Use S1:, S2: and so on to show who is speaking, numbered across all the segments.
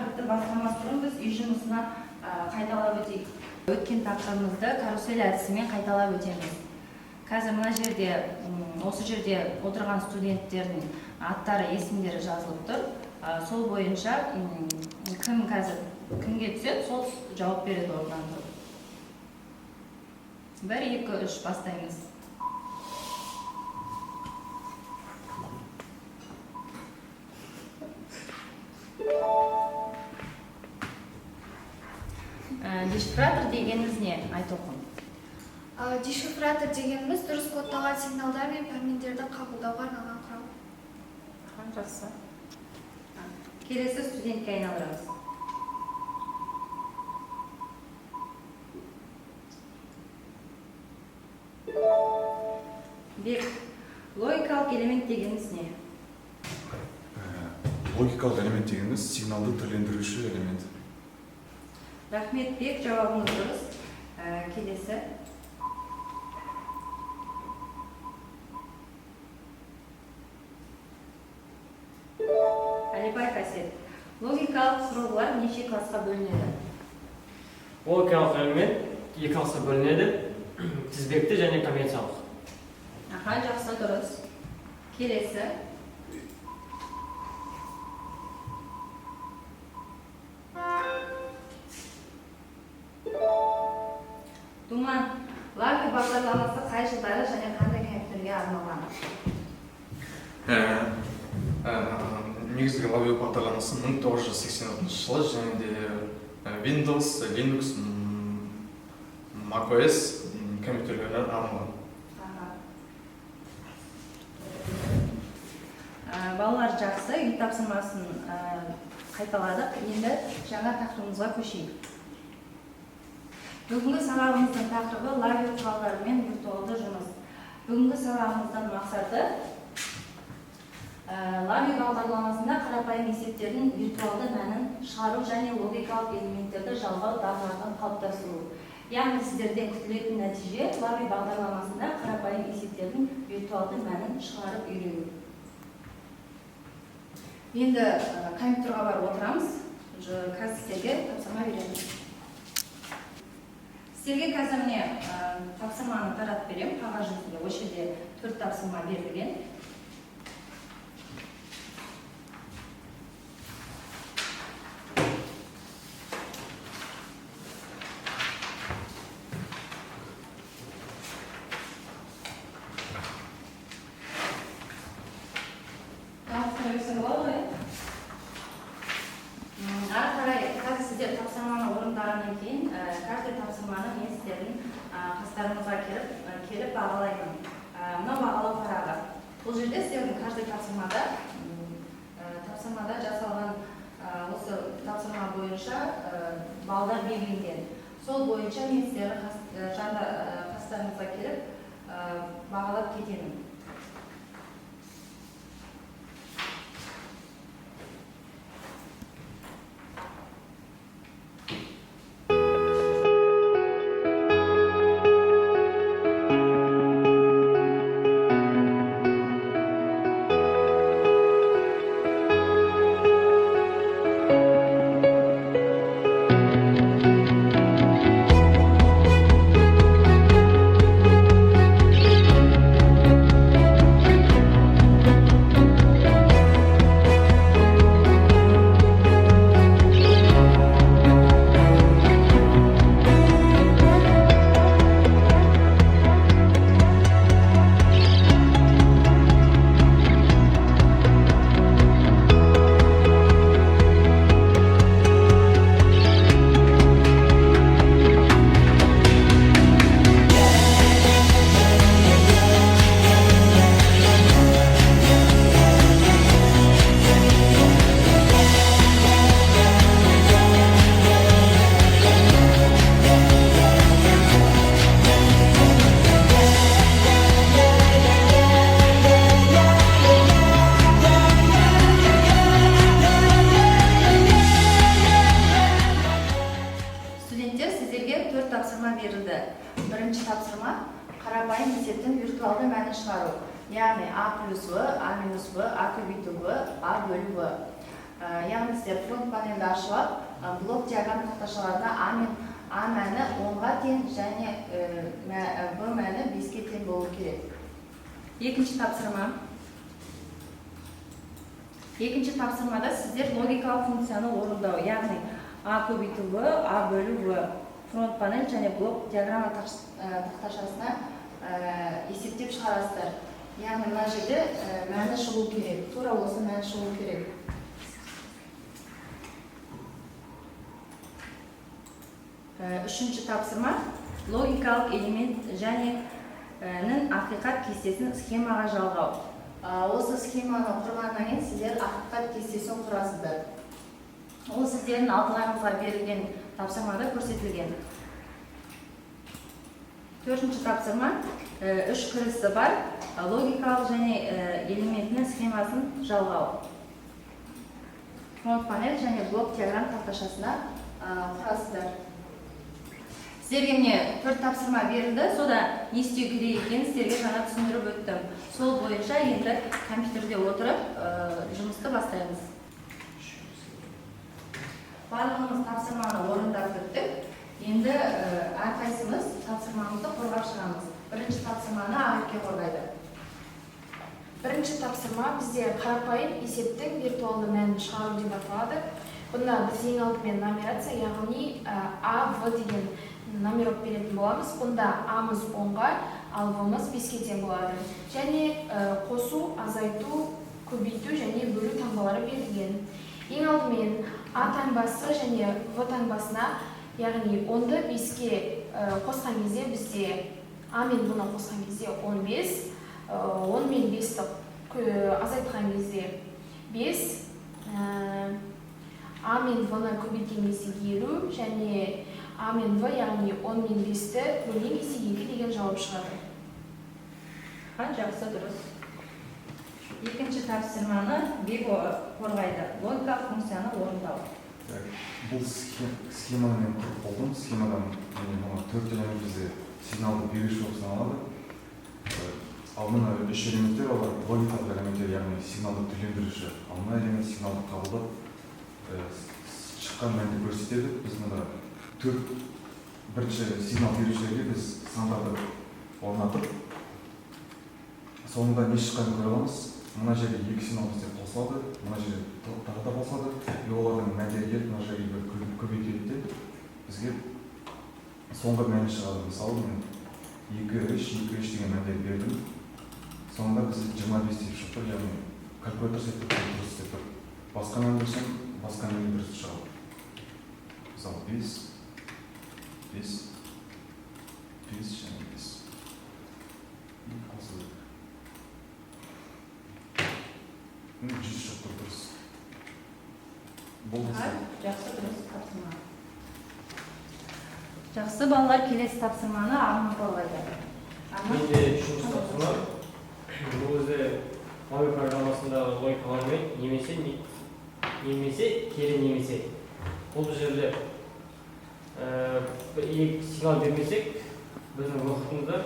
S1: тақырыпты бастамас бұрын біз үй жұмысына қайталап өтейік. Өткен тақырыбымызды карусель әдісімен қайталап өтеміз. Қазір мына жерде, осы жерде отырған студенттердің аттары, есімдері жазылып тұр. Сол бойынша кімге түседі, сол жауап береді орнынан тұрып. 1, 2, 3 бастаймыз. Дешифратор дегеніміз не? Айт оқым.
S2: Дешифратор дегеніміз дұрыс кодталған сигналдар мен пәрмендерді қабылдауға арналған құрал.
S1: Жақсы. Келесі студентке айналдырамыз. Бек, логикалық элемент дегеніміз не?
S3: Логикалық элемент дегеніміз сигналды түрлендіруші элемент.
S1: Рахмет, Бек, жауабыңыз дұрыс. Келесі. Алибай Касет, логикалық құрылғылар неше классқа бөлінеді?
S4: Логикалық элемент 2 классқа бөлінеді, тізбекті және коммерциялық.
S1: Жақсы, дұрыс. Келесі. Думан, Лави бағдарламасы қай жылдары және қандай компьютерге арналған?
S3: Негізгі Лави бағдарламасы 1986 жылы және де Windows, Linux, macOS компьютерлеріне арналған.
S1: Балалар жақсы, үй тапсырмасын қайталадық. Енді жаңа тақырыбымызға көшейік. Бүгінгі сабағымыздың тақырыбы Лави құралдары мен виртуалды жұмыс. Бүгінгі сабағымыздың мақсаты Лави бағдарламасында қарапайым есептердің виртуалды мәнін шығару және логикалық элементтерді жалғау дағдыларын қалыптастыру. Яғни сіздерден күтілетін нәтиже Лави бағдарламасында қарапайым есептердің виртуалды мәнін шығарып үйрену. Енді компьютерға барып отырамыз. Қазір сіздерге тапсырма беремін. Сіздерге қазір міне тапсырманы таратып беремін. Қағаз жүзінде осы жерде 4 тапсырма берілген. Ары қарай қазір сіздер тапсырманы орындағаннан кейін каждый тапсырманы мен сіздердің қастарыңызға келіп бағалаймын. Мынау бағалау парағы. Бұл жерде сіздердің каждый тапсырмада жасалған осы тапсырма бойынша балдар белгіленген. Сол бойынша мен сіздердің қастарыңызға келіп бағалап кетемін. қарапайым есептің виртуалды мәнін шығару. Яғни А плюс В, А минус В, А көбейту В, А бөлу В. яғни сіздер фронт панельді ашып алып, блок диаграмм тақташаларына А мәні 10-ға тең және Б мәні 5-ке тең болу керек. Екінші тапсырмада сіздер логикалық функцияны орындау, яғни А көбейту В, А бөлу В, фронт панель және блок диаграмма тақташасына есептеп шығарасыздар. Яғни мына жерде мәні шығу керек, тура осы мәні шығу керек. Үшінші тапсырма логикалық элемент және ақиқат кестесін схемаға жалғау. Осы схеманы құрғаннан кейін сіздер ақиқат кестесін құрасыздар. Ол сіздердің алдыларыңызға берілген тапсырмада көрсетілген. Төртінші тапсырма үш кірісі бар логикалық және элементінің схемасын жалғау. Фронт панель және блок диаграмм тақташасына құрасыздар. Сіздерге міне 4 тапсырма берілді, сода не істеу керек екенін сіздерге жаңа түсіндіріп өттім. Сол бойынша енді компьютерде отырып жұмысты бастаймыз. Барлығымыз тапсырманы орындап біттік. Енді әрқайсымыз тапсырмамызды қорғап шығамыз. Бірінші тапсырманы Ақерке қорғайды.
S2: Бірінші тапсырма бізде қарапайым есептің виртуалды мәнін шығару деп аталады. Бұнда біз ең алдымен нумерация, яғни А, В деген номерок беретін боламыз. Бұнда А-мыз 10-ға, ал В-мыз 5-ке тең болады. Және қосу, азайту, көбейту және бөлу таңбалары берілген. Ең алдымен А таңбасы және В таңбасына, яғни 10-ды 5-ке қосқан кезде бізде А мен В-ны қосқан кезде 15, 10 мен 5-ті азайтқан кезде 5, А мен В-ны көбейткен кезде 50 және А мен В, яғни 10 мен 5-ті бөлген кезде 2 деген жауап шығады.
S1: Жақсы, дұрыс. Екінші тапсырманы Бего қорғайды. Логикалық функцияны орындау.
S3: Бұл схеманы мен құрып болдым. Схемадан 4 элемент бізде сигналды беруші болып саналады. Ал мына 3 элементтер олар логикалық элементтер, яғни сигналды түрлендіруші. Ал мына элемент сигналды қабылдап шыққан мәнді көрсетеді. Біз мына 4 бірінші сигнал берушілерге біз сандарды орнатып, соңында не шыққанын көре аламыз. Мына жерге 2 сигнал бізде қосылады, мына жерге тағы да қосылады. Олардың мәндері келіп, мына жерге көбейтеді. Бізге соңғы мәні шығады. Мысалы, мен 2-3 деген мәндер бердім. Соңында бізде 25 деп шықты, яғни калькулятор сетіп дұрыс деп тұр. Басқа мән берсем, басқа мән дұрыс шығады. Мысалы, 5 және 5. Қосылды. 100 шықты дұрыс.
S1: Жақсы, дұрыс тапсырма. Жақсы, балалар, келесі тапсырманы Арман қорғайды.
S4: Менде үшінші тапсырма. Бұл өзі логика программасындағы логикалармен немесе кері немесе. Бұл жерде сигнал бермесек, біздің уақытымызда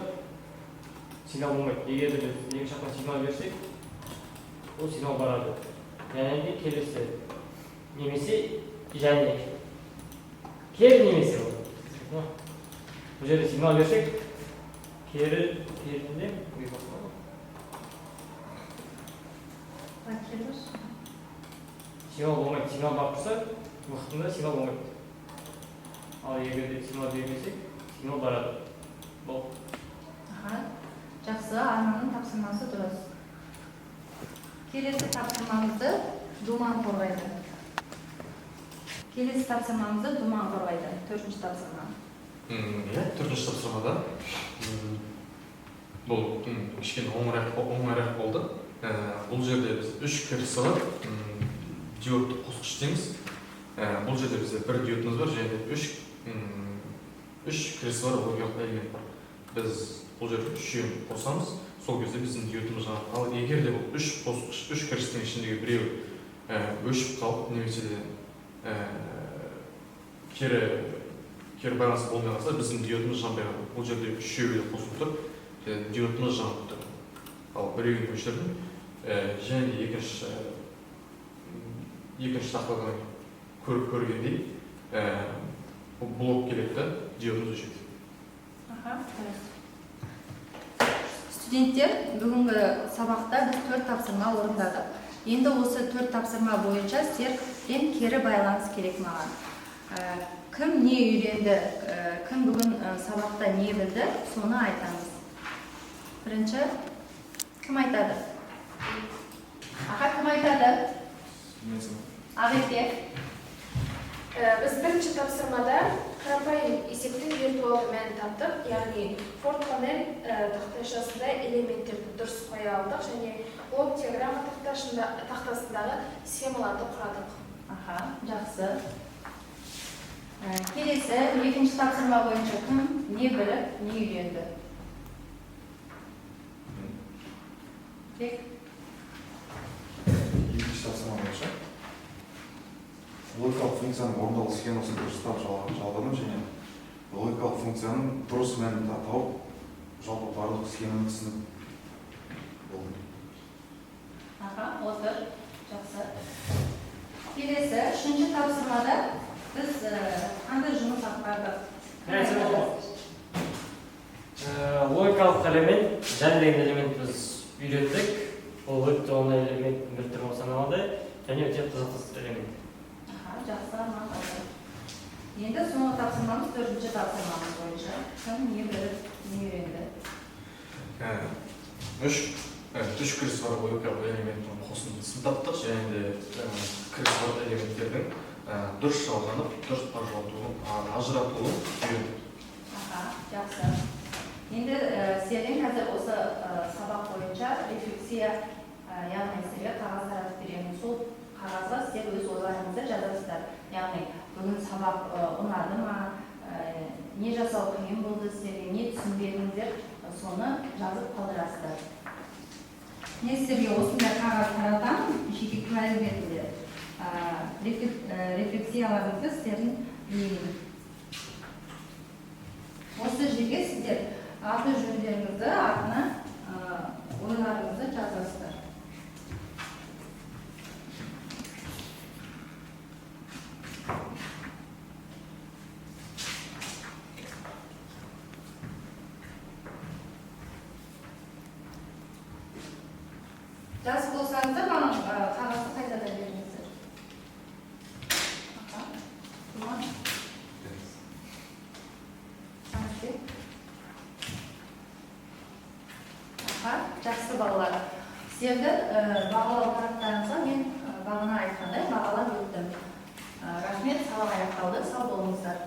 S4: сигнал болмайды. Егер біз екі жақтан сигнал берсек, ол сигнал барады. Және келесі немесе және кері немесе болады. Бұл жерде сигнал берсек, керінде сигнал болмайды. Сигнал барып тұрса, уақытында сигнал болмайды. Ал егерде сигнал бермесек, сигнал барады. Бұл.
S1: Жақсы, Арманның тапсырмасы дұрыс. Келесі тапсырмамызды Думан қорғайды. Төртінші тапсырма.
S3: Төртінші тапсырмада бұл кішкене оңайырақ болды. Бұл жерде біз 3 кірісі бар, диодты қосқыш дейміз. Бұл жерде бізде бір диодымыз бар, және 3 кірісі бар, логикалық элемент бар. Біз бұл жерде 3-ін қосамыз, сол кезде біздің диодымыз жаңағы. Ал егер де бұл 3 кірістің ішіндегі біреу өшіп қалып, немесе кері байланыс болмай қалса, біздің диодымыз жанбай қалады. Бұл жерде 3-еуі қосылып тұр, диодымыз жанып тұр. Ал біреуін өшірдім, және екінші
S5: екінші тақтадан көргендей блок келеді да, диодымыз өшеді.
S1: Студенттер, бүгінгі сабақта біз 4 тапсырма орындадық. Енді осы 4 тапсырма бойынша сіздерден кері байланыс керек маған. Кім не үйренді, кім бүгін сабақта не білді, соны айтамыз. Бірінші, кім айтады? Аға, кім айтады? Ағеке.
S2: Біз бірінші тапсырмада қарапайым есептің виртуалды мәнін таптық, яғни Форд панель тақтайшасында элементтерді дұрыс қоя алдық және блок диаграмма тақтасындағы схемаларды құрадық.
S1: Аха, жақсы. Келесі, екінші тапсырма бойынша кім не біліп, не үйренді?
S3: Екінші тапсырма бойынша логикалық функцияның орындалу схемасын дұрыстап жалғадым және логикалық функцияның дұрыс мәнін тауып, жалпы барлық схеманы түсініп болдым.
S1: Аха, отыр. Жақсы. Келесі, үшінші тапсырмада біз қандай жұмыс атқардық?
S4: Логикалық элемент, жан деген элемент біз үйрендік. Ол өте оңай элементтің бір түрі болып саналады және өте қызықты элемент.
S1: Жақсы, арман қалды. Енді соңғы тапсырмамыз төртінші тапсырмамыз бойынша. Кім не біліп, не үйренді?
S5: Үш кіріс бар логикалық элементтің қосындысын таптық және де кіріс бар элементтердің дұрыс жалғанып, дұрыс ажыратуын үйрендік.
S1: Жақсы. Енді сіздерден қазір осы сабақ бойынша рефлексия, яғни сіздерге қағаз таратып беремін. Сол қағазға сіздер өз ойларыңызды жазасыздар. Яғни бүгін сабақ ұнады ма, не жасау қиын болды сіздерге, не түсінбедіңіздер, соны жазып қалдырасыздар. Мен сіздерге осындай қағаз таратамын, жеке куәлік ретінде рефлексияларыңызды сіздердің білейін. Осы жерге сіздер аты жөндеріңізді, артына ойларыңызды жазасыздар. Жас болсаңыздар, маған қағазды қайтадан беріңіздер. Жақсы балалар. Сіздерді бағалау парақтарыңызға мен бағана айтқандай бағалап өттім. Рахмет, сабақ аяқталды, сау болыңыздар.